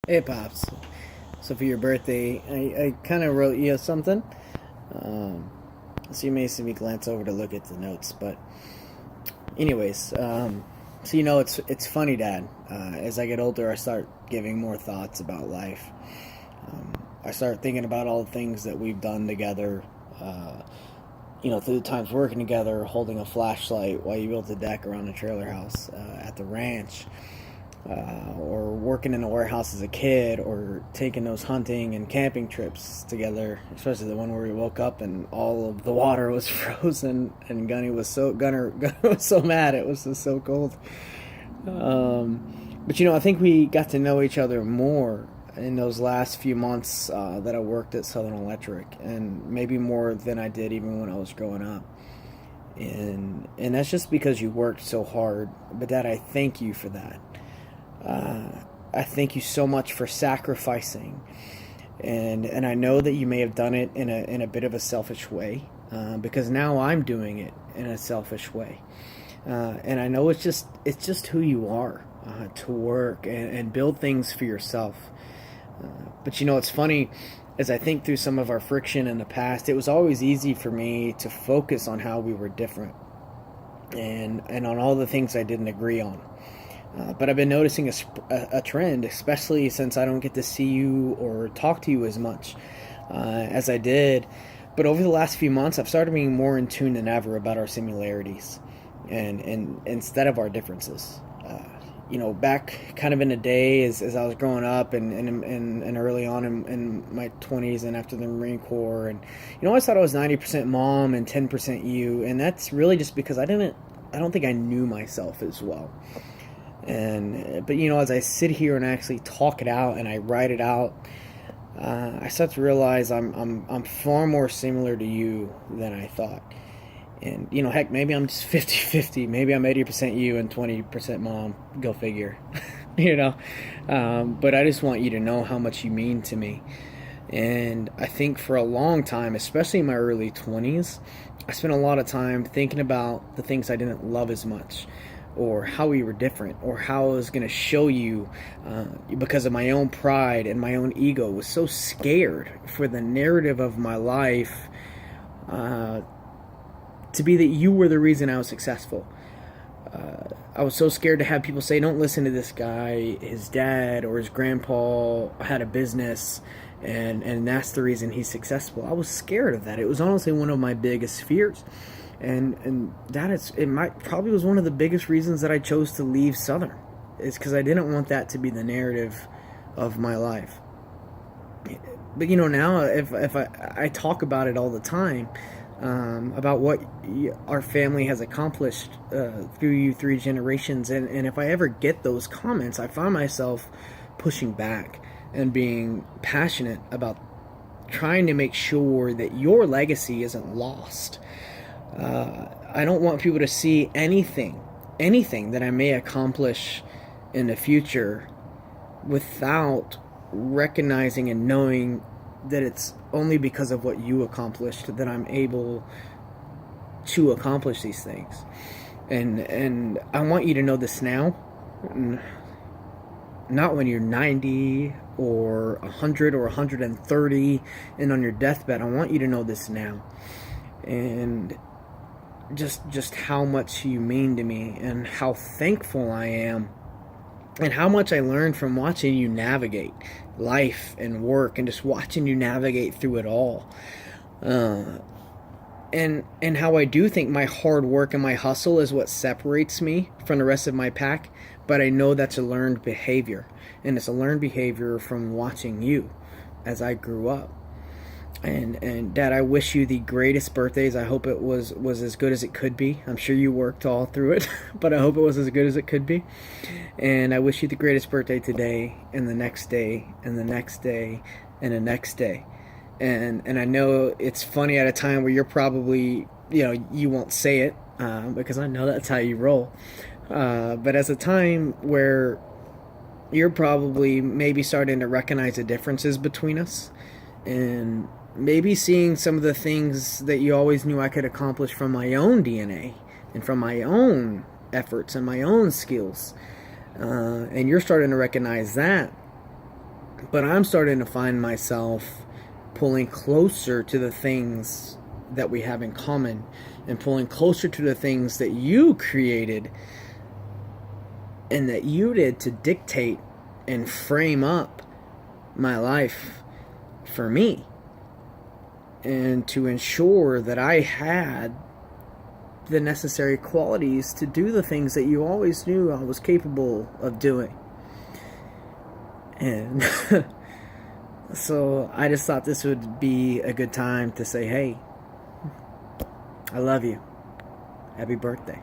Hey, Pops. So for your birthday, I kind of wrote you something. Um, so you may see me glance over to look at the notes. But anyways, so it's funny, Dad. As I get older, I start giving more thoughts about life. I start thinking about all the things that we've done together. Uh, through the times working together, holding a flashlight while you built a deck around the trailer house at the ranch, or working in a warehouse as a kid, or taking those hunting and camping trips together, especially the one where we woke up and all of the water was frozen and Gunner was so mad it was just so cold. But I think we got to know each other more in those last few months that I worked at Southern Electric, and maybe more than I did even when I was growing up. And that's just because you worked so hard. But Dad, I thank you for that. Uh, I thank you so much for sacrificing, and I know that you may have done it in a bit of a selfish way, because now I'm doing it in a selfish way, and I know it's just who you are, to work and build things for yourself. But it's funny, as I think through some of our friction in the past, it was always easy for me to focus on how we were different, and on all the things I didn't agree on. But I've been noticing a trend, especially since I don't get to see you or talk to you as much as I did. But over the last few months, I've started being more in tune than ever about our similarities, and instead of our differences. Back kind of in the day as I was growing up, and early on in my 20s and after the Marine Corps, and I always thought I was 90% mom and 10% you, and that's really just because I don't think I knew myself as well. But as I sit here and actually talk it out and I write it out, I start to realize I'm far more similar to you than I thought. And heck, maybe I'm just 50-50. Maybe I'm 80% you and 20% mom. Go figure. you know. But I just want you to know how much you mean to me. And I think for a long time, especially in my early 20s, I spent a lot of time thinking about the things I didn't love as much, or how we were different, or how I was going to show you, because of my own pride and my own ego. Was so scared for the narrative of my life to be that you were the reason I was successful. I was so scared to have people say, "Don't listen to this guy. His dad or his grandpa had a business, and that's the reason he's successful." I was scared of that. It was honestly one of my biggest fears, and it might probably was one of the biggest reasons that I chose to leave Southern, is because I didn't want that to be the narrative of my life. But now if I talk about it all the time, about what our family has accomplished through you three generations, and if I ever get those comments, I find myself pushing back and being passionate about trying to make sure that your legacy isn't lost. I don't want people to see anything that I may accomplish in the future without recognizing and knowing that it's only because of what you accomplished that I'm able to accomplish these things. And I want you to know this now, not when you're 90 or 100 or 130 and on your deathbed. I want you to know this now. And just how much you mean to me, and how thankful I am, and how much I learned from watching you navigate life and work, and just watching you navigate through it all. And how I do think my hard work and my hustle is what separates me from the rest of my pack, but I know that's a learned behavior, and it's a learned behavior from watching you as I grew up. And Dad, I wish you the greatest birthdays. I hope it was as good as it could be. I'm sure you worked all through it, but I hope it was as good as it could be. And I wish you the greatest birthday today, and the next day, and the next day, and the next day. And I know it's funny at a time where you're probably, you won't say it, because I know that's how you roll. But as a time where you're probably maybe starting to recognize the differences between us, and maybe seeing some of the things that you always knew I could accomplish from my own DNA and from my own efforts and my own skills, and you're starting to recognize that. But I'm starting to find myself pulling closer to the things that we have in common, and pulling closer to the things that you created and that you did to dictate and frame up my life for me, and to ensure that I had the necessary qualities to do the things that you always knew I was capable of doing. And so I just thought this would be a good time to say, hey, I love you. Happy birthday.